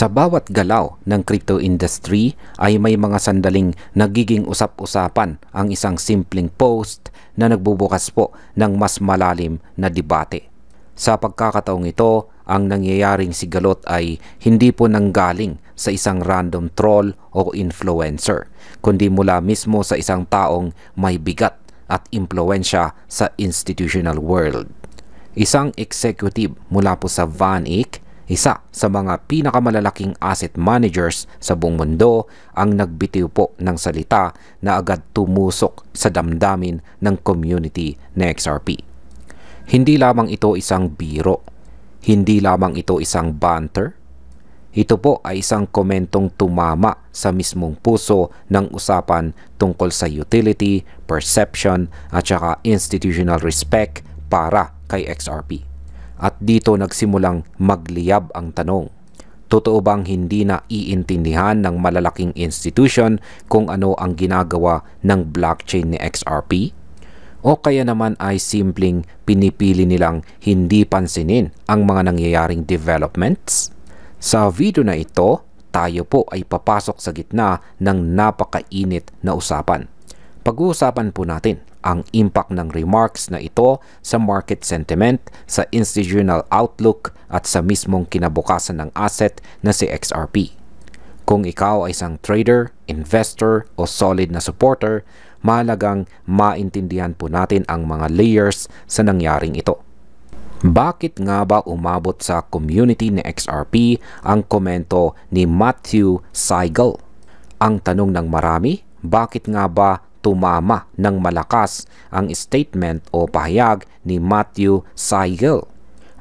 Sa bawat galaw ng crypto industry ay may mga sandaling nagiging usap-usapan ang isang simpleng post na nagbubukas po ng mas malalim na debate. Sa pagkakataong ito, ang nangyayaring sigalot ay hindi po nanggaling sa isang random troll o influencer, kundi mula mismo sa isang taong may bigat at impluwensya sa institutional world. Isang executive mula po sa VanEck, isa sa mga pinakamalalaking asset managers sa buong mundo, ang nagbitiw po ng salita na agad tumusok sa damdamin ng community na XRP. Hindi lamang ito isang biro, hindi lamang ito isang banter. Ito po ay isang komentong tumama sa mismong puso ng usapan tungkol sa utility, perception at saka institutional respect para kay XRP. At dito nagsimulang magliyab ang tanong. Totoo bang hindi na iintindihan ng malalaking institution kung ano ang ginagawa ng blockchain ni XRP? O kaya naman ay simpleng pinipili nilang hindi pansinin ang mga nangyayaring developments? Sa video na ito, tayo po ay papasok sa gitna ng napakainit na usapan. Pag-uusapan po natin ang impact ng remarks na ito sa market sentiment, sa institutional outlook at sa mismong kinabukasan ng asset na si XRP. Kung ikaw ay isang trader, investor o solid na supporter, mahalagang maintindihan po natin ang mga layers sa nangyaring ito. Bakit nga ba umabot sa community ni XRP ang komento ni Matthew Siegel? Ang tanong ng marami, bakit nga ba tumama ng malakas ang statement o pahayag ni Matthew Siegel?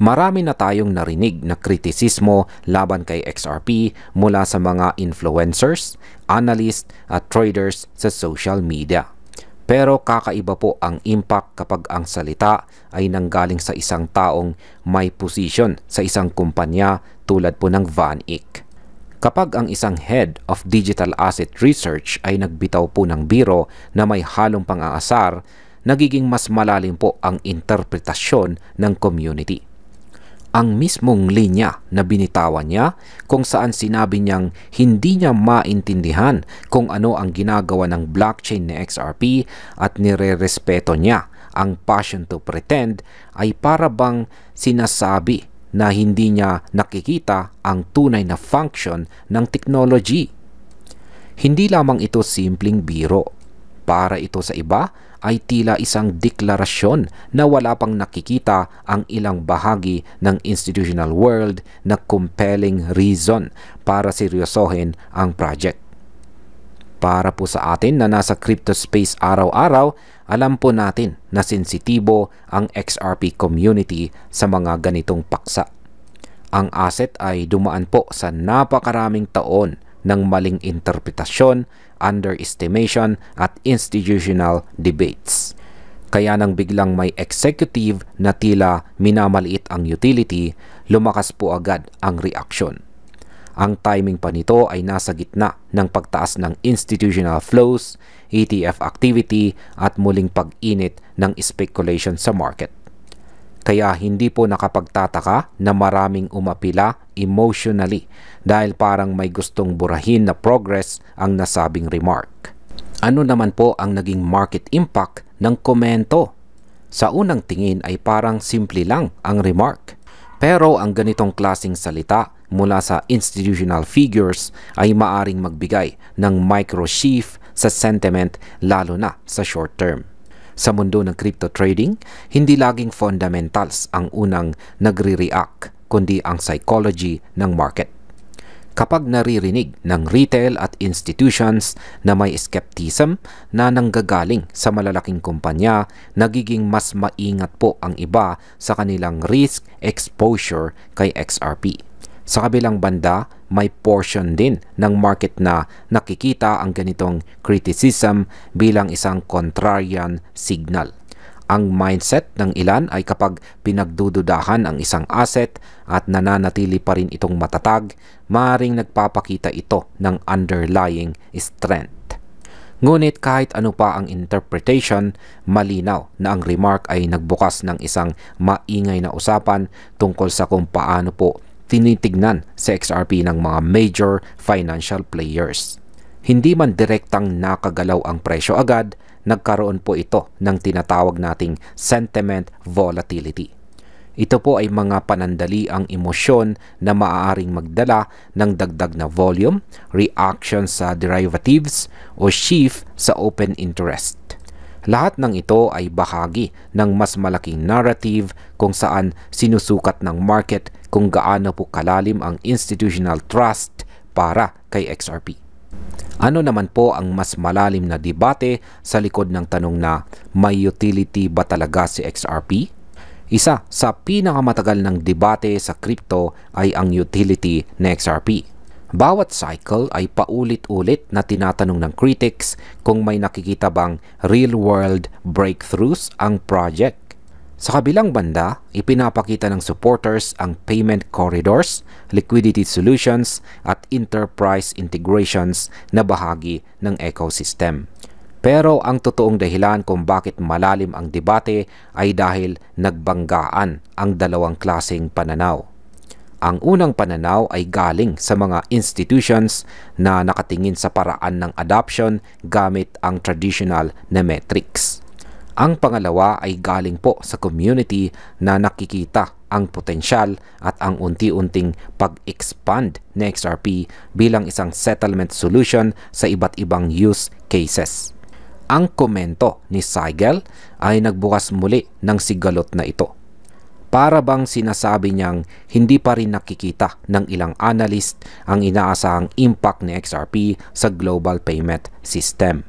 Marami na tayong narinig na kritisismo laban kay XRP mula sa mga influencers, analyst at traders sa social media. Pero kakaiba po ang impact kapag ang salita ay nanggaling sa isang taong may posisyon sa isang kumpanya tulad po ng VanEck. Kapag ang isang head of digital asset research ay nagbitaw po ng biro na may halong pang-aasar, nagiging mas malalim po ang interpretasyon ng community. Ang mismong linya na binitawan niya kung saan sinabi niyang hindi niya maintindihan kung ano ang ginagawa ng blockchain ni XRP at nire-respeto niya ang passion to pretend ay para bang sinasabi na hindi niya nakikita ang tunay na function ng technology. Hindi lamang ito simpleng biro. Para ito sa iba ay tila isang deklarasyon na wala pang nakikita ang ilang bahagi ng institutional world na compelling reason para seryosohin ang project. Para po sa atin na nasa crypto space araw-araw, alam po natin na sensitibo ang XRP community sa mga ganitong paksa. Ang asset ay dumaan po sa napakaraming taon ng maling interpretasyon, underestimation at institutional debates. Kaya nang biglang may executive na tila minamaliit ang utility, lumakas po agad ang reaksyon. Ang timing pa nito ay nasa gitna ng pagtaas ng institutional flows, ETF activity at muling pag-init ng speculation sa market. Kaya hindi po nakapagtataka na maraming umapila emotionally dahil parang may gustong burahin na progress ang nasabing remark. Ano naman po ang naging market impact ng komento? Sa unang tingin ay parang simple lang ang remark. Pero ang ganitong klaseng salita mula sa institutional figures ay maaring magbigay ng micro-shift sa sentiment lalo na sa short term. Sa mundo ng crypto trading, hindi laging fundamentals ang unang nagre-react kundi ang psychology ng market. Kapag naririnig ng retail at institutions na may skepticism na nanggagaling sa malalaking kumpanya, nagiging mas maingat po ang iba sa kanilang risk exposure kay XRP. Sa kabilang banda, may portion din ng market na nakikita ang ganitong criticism bilang isang contrarian signal. Ang mindset ng ilan ay kapag pinagdududahan ang isang asset at nananatili pa rin itong matatag, maaaring nagpapakita ito ng underlying strength. Ngunit kahit ano pa ang interpretation, malinaw na ang remark ay nagbukas ng isang maingay na usapan tungkol sa kung paano po tinitignan sa XRP ng mga major financial players. Hindi man direktang nakagalaw ang presyo agad, nagkaroon po ito ng tinatawag nating sentiment volatility. Ito po ay mga panandali ang emosyon na maaaring magdala ng dagdag na volume, reaction sa derivatives o shift sa open interest. Lahat ng ito ay bahagi ng mas malaking narrative kung saan sinusukat ng market kung gaano po kalalim ang institutional trust para kay XRP. Ano naman po ang mas malalim na debate sa likod ng tanong na may utility ba talaga si XRP? Isa sa pinakamatagal ng debate sa crypto ay ang utility ng XRP. Bawat cycle ay paulit-ulit na tinatanong ng critics kung may nakikita bang real-world breakthroughs ang project. Sa kabilang banda, ipinapakita ng supporters ang payment corridors, liquidity solutions at enterprise integrations na bahagi ng ecosystem. Pero ang totoong dahilan kung bakit malalim ang debate ay dahil nagbanggaan ang dalawang klaseng pananaw. Ang unang pananaw ay galing sa mga institutions na nakatingin sa paraan ng adoption gamit ang traditional na metrics. Ang pangalawa ay galing po sa community na nakikita ang potensyal at ang unti-unting pag-expand ng XRP bilang isang settlement solution sa iba't ibang use cases. Ang komento ni Siegel ay nagbukas muli ng sigalot na ito. Para bang sinasabi niyang hindi pa rin nakikita ng ilang analyst ang inaasahang impact ni XRP sa global payment system.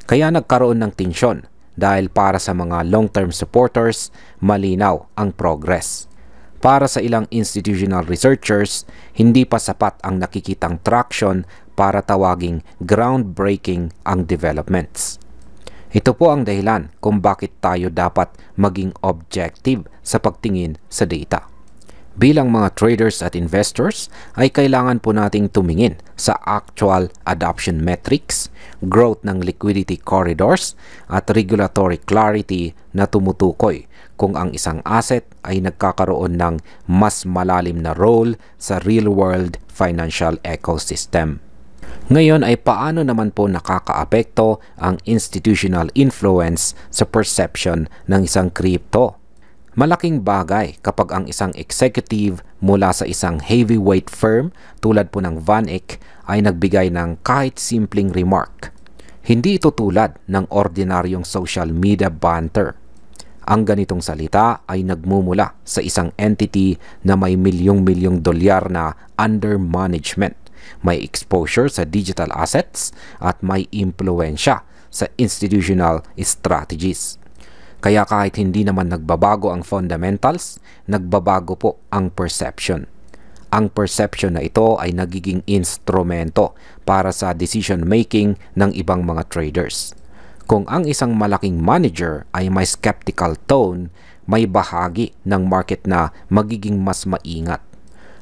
Kaya nagkaroon ng tensyon dahil para sa mga long-term supporters, malinaw ang progress. Para sa ilang institutional researchers, hindi pa sapat ang nakikitang traction para tawaging groundbreaking ang developments. Ito po ang dahilan kung bakit tayo dapat maging objective sa pagtingin sa data. Bilang mga traders at investors, ay kailangan po nating tumingin sa actual adoption metrics, growth ng liquidity corridors, at regulatory clarity na tumutukoy kung ang isang asset ay nagkakaroon ng mas malalim na role sa real-world financial ecosystem. Ngayon ay paano naman po nakakaapekto ang institutional influence sa perception ng isang crypto? Malaking bagay kapag ang isang executive mula sa isang heavyweight firm tulad po ng VanEck ay nagbigay ng kahit simpleng remark. Hindi ito tulad ng ordinaryong social media banter. Ang ganitong salita ay nagmumula sa isang entity na may milyong-milyong dolyar na under management, may exposure sa digital assets at may impluwensya sa institutional strategies. Kaya kahit hindi naman nagbabago ang fundamentals, nagbabago po ang perception. Ang perception na ito ay nagiging instrumento para sa decision-making ng ibang mga traders. Kung ang isang malaking manager ay may skeptical tone, may bahagi ng market na magiging mas maingat.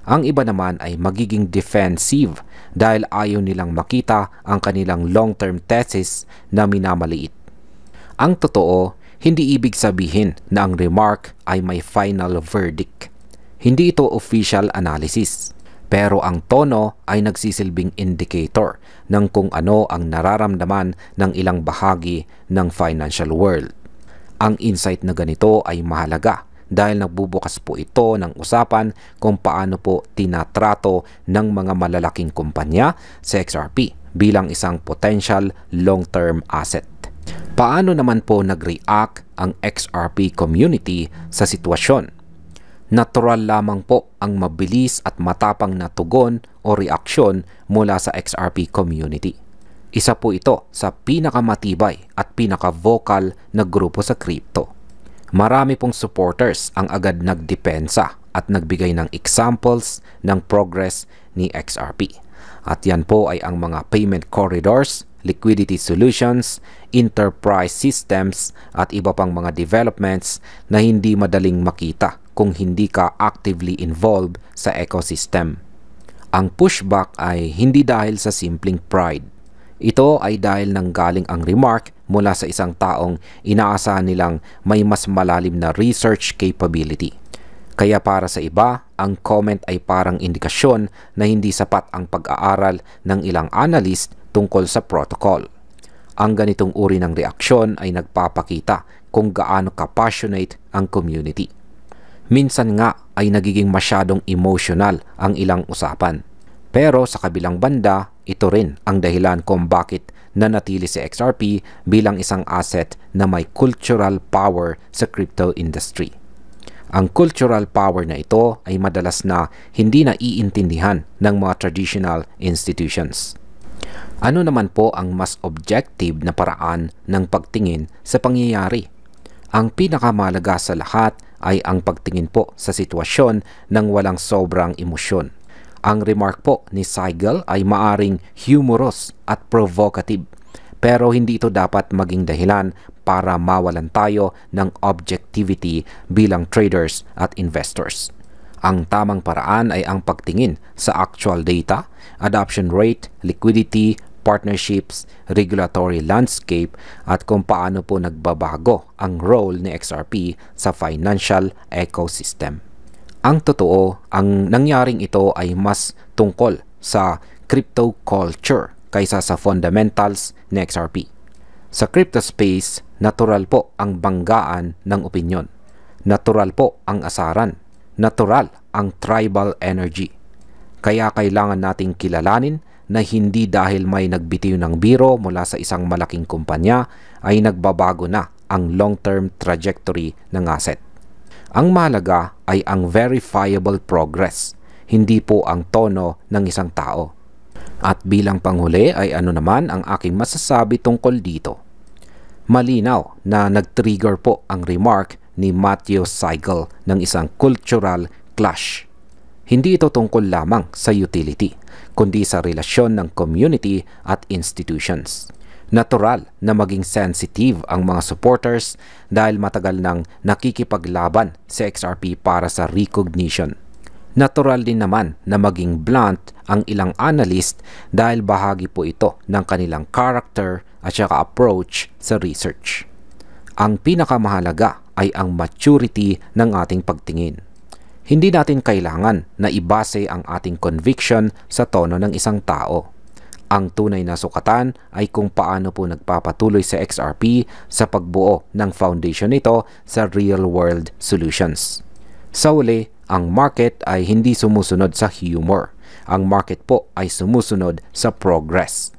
Ang iba naman ay magiging defensive dahil ayaw nilang makita ang kanilang long-term thesis na minamaliit. Ang totoo, hindi ibig sabihin na ang remark ay may final verdict. Hindi ito official analysis. Pero ang tono ay nagsisilbing indicator ng kung ano ang nararamdaman ng ilang bahagi ng financial world. Ang insight na ganito ay mahalaga dahil nagbubukas po ito ng usapan kung paano po tinatrato ng mga malalaking kumpanya sa XRP bilang isang potential long-term asset. Paano naman po nag-react ang XRP community sa sitwasyon? Natural lamang po ang mabilis at matapang na tugon o reaksyon mula sa XRP community. Isa po ito sa pinakamatibay at pinaka-vocal na grupo sa crypto. Marami pong supporters ang agad nagdepensa at nagbigay ng examples ng progress ni XRP. At yan po ay ang mga payment corridors, liquidity solutions, enterprise systems at iba pang mga developments na hindi madaling makita kung hindi ka actively involved sa ecosystem. Ang pushback ay hindi dahil sa simpleng pride. Ito ay dahil nanggaling ang remark mula sa isang taong inaasahan nilang may mas malalim na research capability. Kaya para sa iba, ang comment ay parang indikasyon na hindi sapat ang pag-aaral ng ilang analyst tungkol sa protocol. Ang ganitong uri ng reaksyon ay nagpapakita kung gaano ka-passionate ang community. Minsan nga ay nagiging masyadong emotional ang ilang usapan. Pero sa kabilang banda, ito rin ang dahilan kung bakit nanatili si XRP bilang isang asset na may cultural power sa crypto industry. Ang cultural power na ito ay madalas na hindi naiintindihan ng mga traditional institutions. Ano naman po ang mas objective na paraan ng pagtingin sa pangyayari? Ang pinakamahalaga sa lahat ay ang pagtingin po sa sitwasyon ng walang sobrang emosyon. Ang remark po ni Siegel ay maaring humorous at provocative, pero hindi ito dapat maging dahilan para mawalan tayo ng objectivity bilang traders at investors. Ang tamang paraan ay ang pagtingin sa actual data, adoption rate, liquidity, partnerships, regulatory landscape at kung paano po nagbabago ang role ni XRP sa financial ecosystem. Ang totoo, ang nangyaring ito ay mas tungkol sa crypto culture kaysa sa fundamentals ni XRP. Sa crypto space, natural po ang banggaan ng opinyon. Natural po ang asaran. Natural ang tribal energy. Kaya kailangan nating kilalanin na hindi dahil may nagbitiw ng biro mula sa isang malaking kumpanya ay nagbabago na ang long-term trajectory ng asset. Ang mahalaga ay ang verifiable progress, hindi po ang tono ng isang tao. At bilang panghuli ay ano naman ang aking masasabi tungkol dito? Malinaw na nag-trigger po ang remark ni Matthew Siegel ng isang cultural clash. Hindi ito tungkol lamang sa utility, kundi sa relasyon ng community at institutions. Natural na maging sensitive ang mga supporters dahil matagal nang nakikipaglaban sa XRP para sa recognition. Natural din naman na maging blunt ang ilang analyst dahil bahagi po ito ng kanilang character at saka approach sa research. Ang pinakamahalaga ay ang maturity ng ating pagtingin. Hindi natin kailangan na ibase ang ating conviction sa tono ng isang tao. Ang tunay na sukatan ay kung paano po nagpapatuloy sa XRP sa pagbuo ng foundation nito sa real-world solutions. Sa uli, ang market ay hindi sumusunod sa humor. Ang market po ay sumusunod sa progress.